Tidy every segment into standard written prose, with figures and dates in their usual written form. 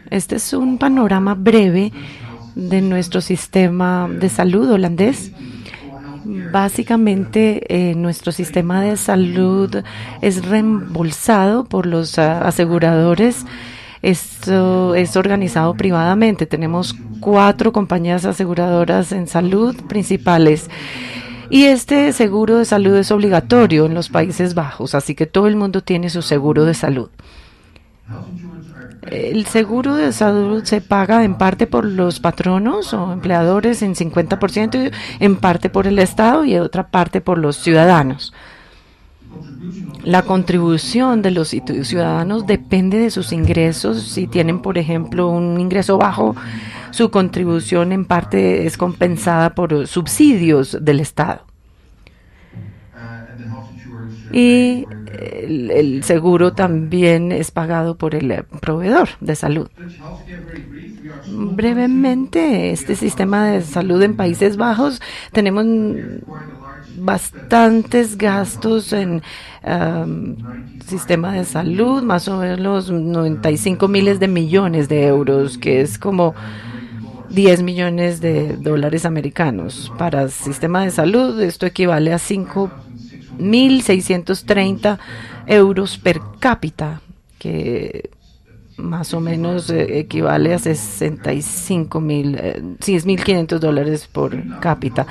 Este es un panorama breve de nuestro sistema de salud holandés. Básicamente, nuestro sistema de salud es reembolsado por los aseguradores. Esto es organizado privadamente. Tenemos 4 compañías aseguradoras en salud principales. Y este seguro de salud es obligatorio en los Países Bajos, así que todo el mundo tiene su seguro de salud. El seguro de salud se paga en parte por los patronos o empleadores en 50%, en parte por el Estado y en otra parte por los ciudadanos. La contribución de los ciudadanos depende de sus ingresos. Si tienen, por ejemplo, un ingreso bajo, su contribución en parte es compensada por subsidios del Estado. Y el seguro también es pagado por el proveedor de salud. Brevemente, este sistema de salud en Países Bajos, tenemos bastantes gastos en sistema de salud, más o menos 95 miles de millones de euros, que es como 10 millones de dólares americanos. Para el sistema de salud, esto equivale a 5.630 euros per cápita, que más o menos equivale a 6.500 dólares por cápita.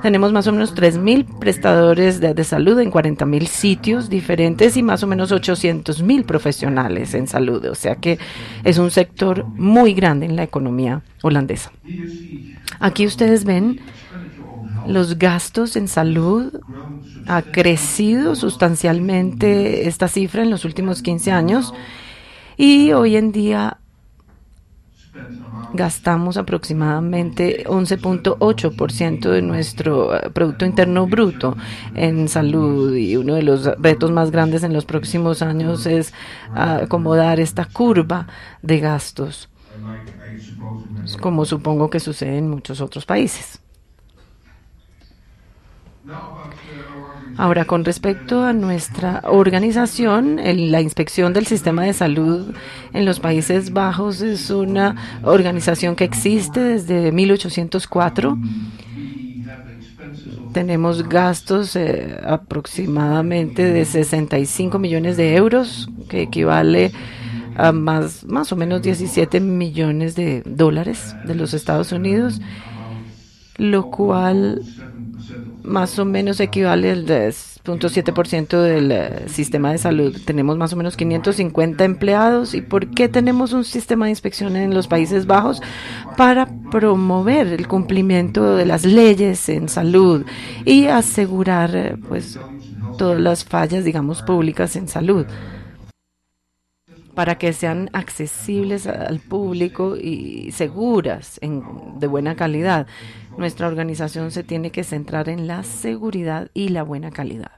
Tenemos más o menos 3.000 prestadores de salud en 40.000 sitios diferentes y más o menos 800.000 profesionales en salud. O sea que es un sector muy grande en la economía holandesa. Aquí ustedes ven los gastos en salud. Ha crecido sustancialmente esta cifra en los últimos 15 años y hoy en día gastamos aproximadamente 11.8% de nuestro Producto Interno Bruto en salud, y uno de los retos más grandes en los próximos años es acomodar esta curva de gastos, como supongo que sucede en muchos otros países. Ahora, con respecto a nuestra organización, la inspección del sistema de salud en los Países Bajos es una organización que existe desde 1804. Tenemos gastos aproximadamente de 65 millones de euros, que equivale a más o menos 17 millones de dólares de los Estados Unidos, lo cual más o menos equivale al 0.7% del sistema de salud. Tenemos más o menos 550 empleados. ¿Y por qué tenemos un sistema de inspección en los Países Bajos? Para promover el cumplimiento de las leyes en salud y asegurar pues todas las fallas, digamos, públicas en salud, para que sean accesibles al público y seguras, de buena calidad. Nuestra organización se tiene que centrar en la seguridad y la buena calidad.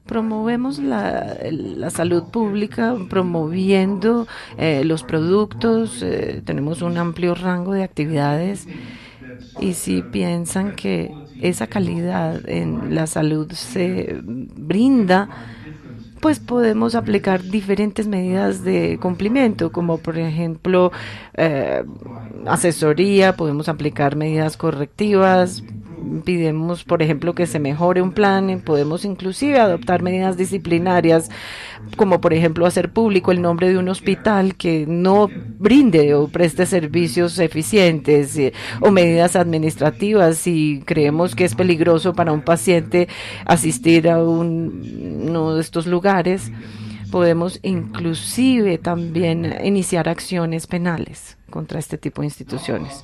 Promovemos la salud pública promoviendo los productos. Tenemos un amplio rango de actividades. Y si piensan que esa calidad en la salud se brinda, pues podemos aplicar diferentes medidas de cumplimiento, como por ejemplo asesoría, podemos aplicar medidas correctivas, pidemos por ejemplo que se mejore un plan, podemos inclusive adoptar medidas disciplinarias, como por ejemplo hacer público el nombre de un hospital que no brinde o preste servicios eficientes, o medidas administrativas si creemos que es peligroso para un paciente asistir a uno de estos lugares. Podemos inclusive también iniciar acciones penales contra este tipo de instituciones.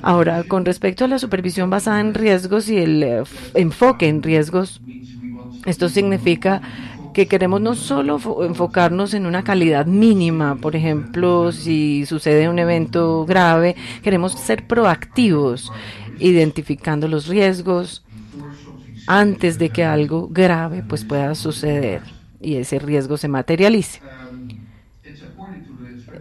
Ahora, con respecto a la supervisión basada en riesgos y el enfoque en riesgos, esto significa que queremos no solo enfocarnos en una calidad mínima. Por ejemplo, si sucede un evento grave, queremos ser proactivos, identificando los riesgos antes de que algo grave pues pueda suceder y ese riesgo se materialice.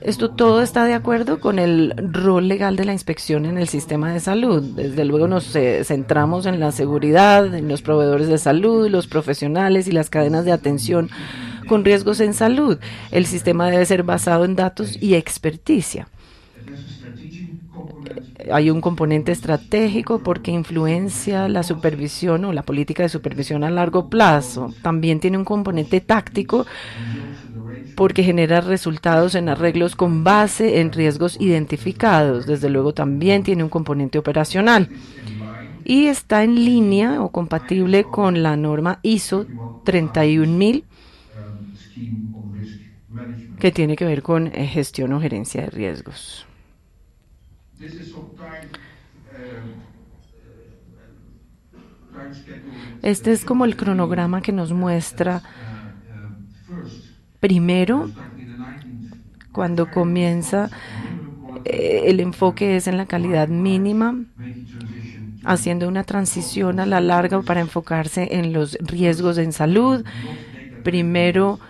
Esto todo está de acuerdo con el rol legal de la inspección en el sistema de salud. Desde luego nos centramos en la seguridad, en los proveedores de salud, los profesionales y las cadenas de atención con riesgos en salud. El sistema debe ser basado en datos y experticia. Hay un componente estratégico porque influencia la supervisión o la política de supervisión a largo plazo. También tiene un componente táctico porque genera resultados en arreglos con base en riesgos identificados. Desde luego también tiene un componente operacional y está en línea o compatible con la norma ISO 31000 que tiene que ver con gestión o gerencia de riesgos. Este es como el cronograma que nos muestra primero cuando comienza el enfoque es en la calidad mínima, haciendo una transición a la larga para enfocarse en los riesgos en salud. Primero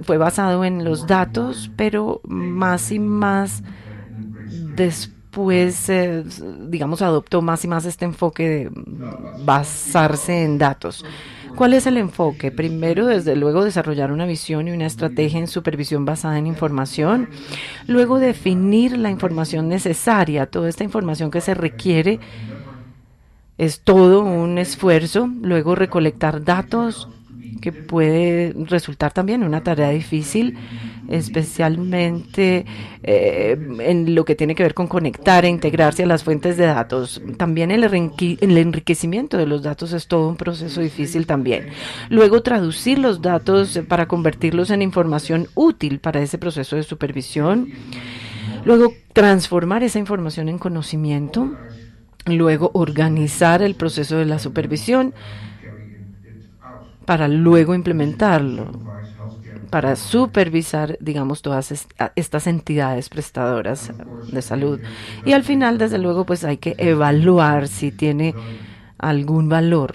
fue basado en los datos, pero más y más después, digamos, adoptó más y más este enfoque de basarse en datos. ¿Cuál es el enfoque? Primero, desde luego, desarrollar una visión y una estrategia en supervisión basada en información. Luego, definir la información necesaria, toda esta información que se requiere. Es todo un esfuerzo. Luego, recolectar datos, que puede resultar también una tarea difícil, especialmente en lo que tiene que ver con conectar e integrarse a las fuentes de datos. También el enriquecimiento de los datos es todo un proceso difícil también. Luego traducir los datos para convertirlos en información útil para ese proceso de supervisión. Luego transformar esa información en conocimiento. Luego organizar el proceso de la supervisión para luego implementarlo, para supervisar, digamos, todas estas entidades prestadoras de salud. Y al final, desde luego, pues hay que evaluar si tiene algún valor.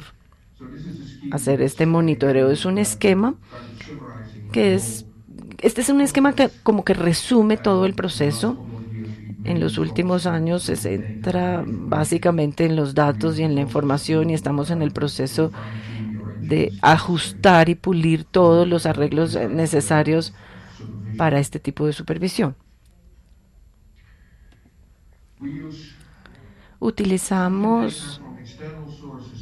Hacer este monitoreo es un esquema que es, este es un esquema que como que resume todo el proceso. En los últimos años se centra básicamente en los datos y en la información y estamos en el proceso de ajustar y pulir todos los arreglos necesarios para este tipo de supervisión. Utilizamos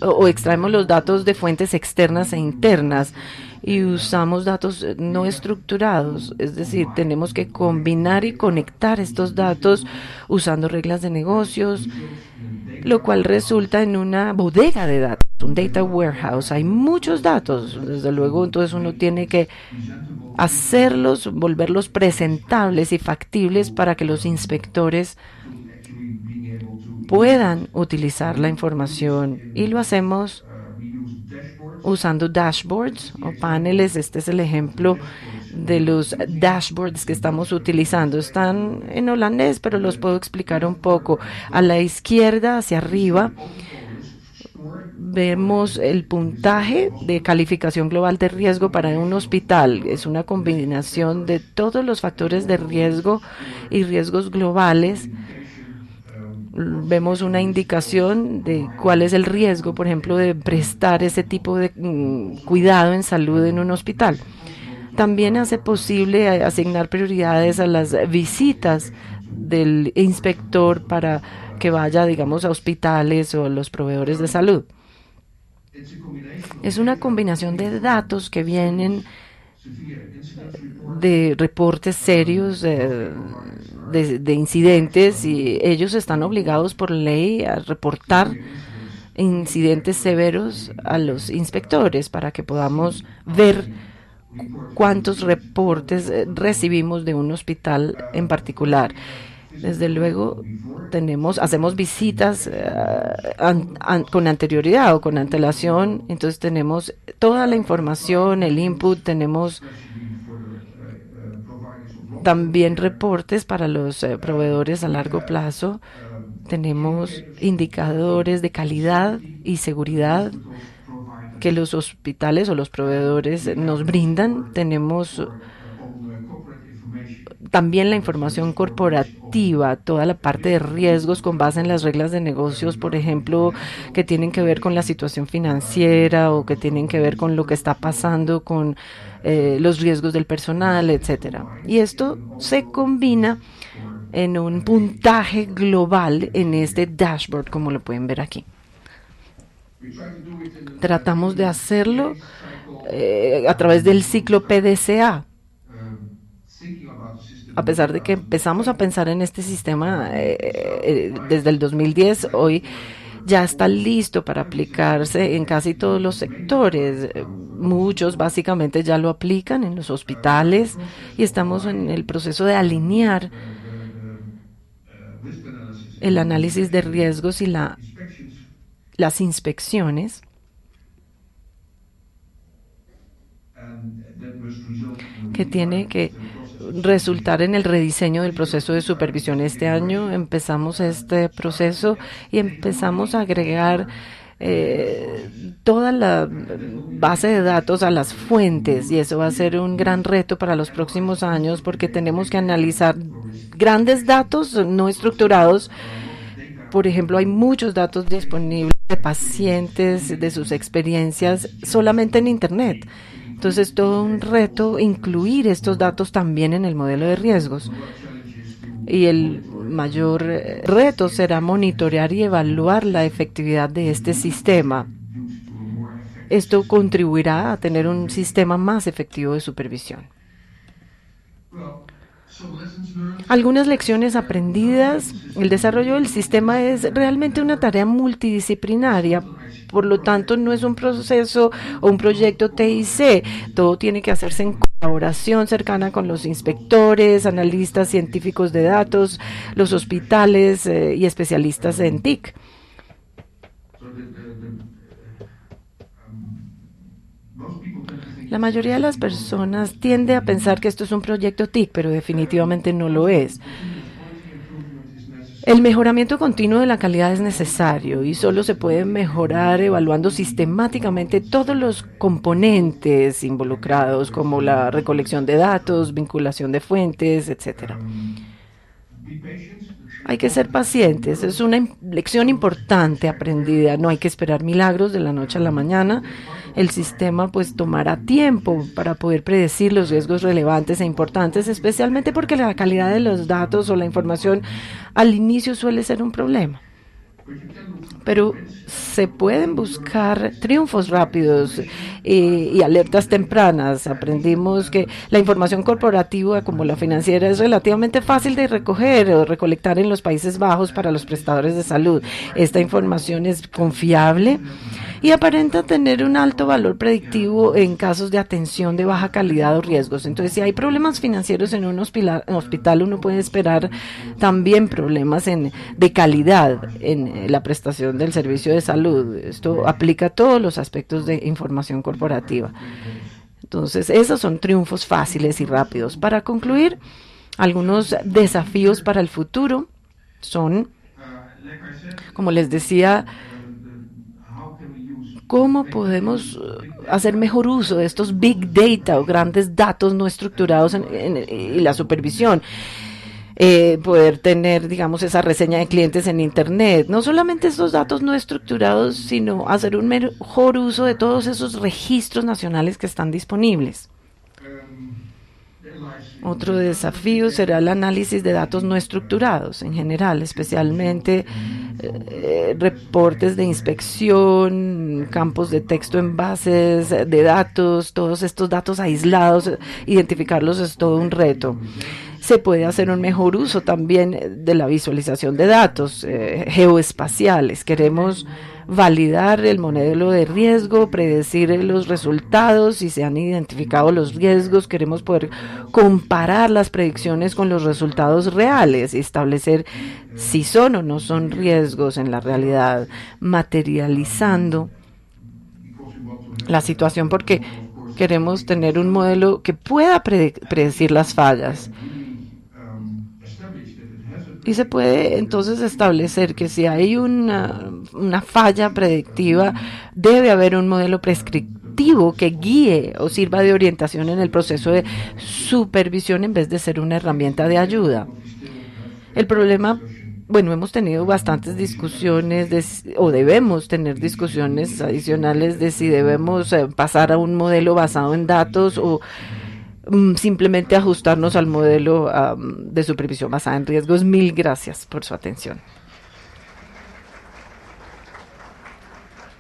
o extraemos los datos de fuentes externas e internas y usamos datos no estructurados, es decir, tenemos que combinar y conectar estos datos usando reglas de negocios, lo cual resulta en una bodega de datos, un data warehouse. Hay muchos datos, desde luego, entonces uno tiene que hacerlos, volverlos presentables y factibles para que los inspectores puedan utilizar la información, y lo hacemos usando dashboards o paneles. Este es el ejemplo de los dashboards que estamos utilizando. Están en holandés, pero los puedo explicar un poco. A la izquierda, hacia arriba, vemos el puntaje de calificación global de riesgo para un hospital. Es una combinación de todos los factores de riesgo y riesgos globales. Vemos una indicación de cuál es el riesgo, por ejemplo, de prestar ese tipo de cuidado en salud en un hospital. También hace posible asignar prioridades a las visitas del inspector para que vaya, digamos, a hospitales o a los proveedores de salud. Es una combinación de datos que vienen de reportes serios de incidentes, y ellos están obligados por ley a reportar incidentes severos a los inspectores para que podamos ver cuántos reportes recibimos de un hospital en particular. Desde luego hacemos visitas con anterioridad o con antelación, entonces tenemos toda la información, el input, tenemos también reportes para los proveedores a largo plazo, tenemos indicadores de calidad y seguridad que los hospitales o los proveedores nos brindan, tenemos también la información corporativa, toda la parte de riesgos con base en las reglas de negocios, por ejemplo, que tienen que ver con la situación financiera o que tienen que ver con lo que está pasando con los riesgos del personal, etcétera. Y esto se combina en un puntaje global en este dashboard, como lo pueden ver aquí. Tratamos de hacerlo a través del ciclo PDCA. A pesar de que empezamos a pensar en este sistema desde el 2010, hoy ya está listo para aplicarse en casi todos los sectores. Muchos básicamente ya lo aplican en los hospitales y estamos en el proceso de alinear el análisis de riesgos y las inspecciones que tiene que resultar en el rediseño del proceso de supervisión. Este año empezamos este proceso y empezamos a agregar toda la base de datos a las fuentes, y eso va a ser un gran reto para los próximos años porque tenemos que analizar grandes datos no estructurados. Por ejemplo, hay muchos datos disponibles de pacientes, de sus experiencias solamente en Internet. Entonces, todo un reto incluir estos datos también en el modelo de riesgos. Y el mayor reto será monitorear y evaluar la efectividad de este sistema. Esto contribuirá a tener un sistema más efectivo de supervisión. Algunas lecciones aprendidas. El desarrollo del sistema es realmente una tarea multidisciplinaria. Por lo tanto, no es un proceso o un proyecto TIC. Todo tiene que hacerse en colaboración cercana con los inspectores, analistas científicos de datos, los hospitales y especialistas en TIC. La mayoría de las personas tiende a pensar que esto es un proyecto TIC, pero definitivamente no lo es. El mejoramiento continuo de la calidad es necesario y solo se puede mejorar evaluando sistemáticamente todos los componentes involucrados, como la recolección de datos, vinculación de fuentes, etcétera. Hay que ser pacientes, es una lección importante aprendida, no hay que esperar milagros de la noche a la mañana. El sistema pues tomará tiempo para poder predecir los riesgos relevantes e importantes, especialmente porque la calidad de los datos o la información al inicio suele ser un problema. Pero se pueden buscar triunfos rápidos y alertas tempranas. Aprendimos que la información corporativa como la financiera es relativamente fácil de recoger o recolectar en los Países Bajos para los prestadores de salud. Esta información es confiable y aparenta tener un alto valor predictivo en casos de atención de baja calidad o riesgos. Entonces, si hay problemas financieros en un hospital, uno puede esperar también problemas de calidad en la prestación del servicio de salud. Esto aplica a todos los aspectos de información corporativa. Entonces, esos son triunfos fáciles y rápidos. Para concluir, algunos desafíos para el futuro son, como les decía, ¿cómo podemos hacer mejor uso de estos big data o grandes datos no estructurados y la supervisión? Poder tener, digamos, esa reseña de clientes en Internet. No solamente estos datos no estructurados, sino hacer un mejor uso de todos esos registros nacionales que están disponibles. Otro desafío será el análisis de datos no estructurados en general, especialmente reportes de inspección, campos de texto en bases de datos, todos estos datos aislados, identificarlos es todo un reto. Se puede hacer un mejor uso también de la visualización de datos geoespaciales. Queremos validar el modelo de riesgo, predecir los resultados, si se han identificado los riesgos. Queremos poder comparar las predicciones con los resultados reales y establecer si son o no son riesgos en la realidad, materializando la situación, porque queremos tener un modelo que pueda predecir las fallas. Y se puede entonces establecer que si hay una falla predictiva, debe haber un modelo consultivo que guíe o sirva de orientación en el proceso de supervisión en vez de ser una herramienta de ayuda. El problema, bueno, hemos tenido bastantes discusiones o debemos tener discusiones adicionales de si debemos pasar a un modelo basado en datos o simplemente ajustarnos al modelo de supervisión basada en riesgos. Mil gracias por su atención.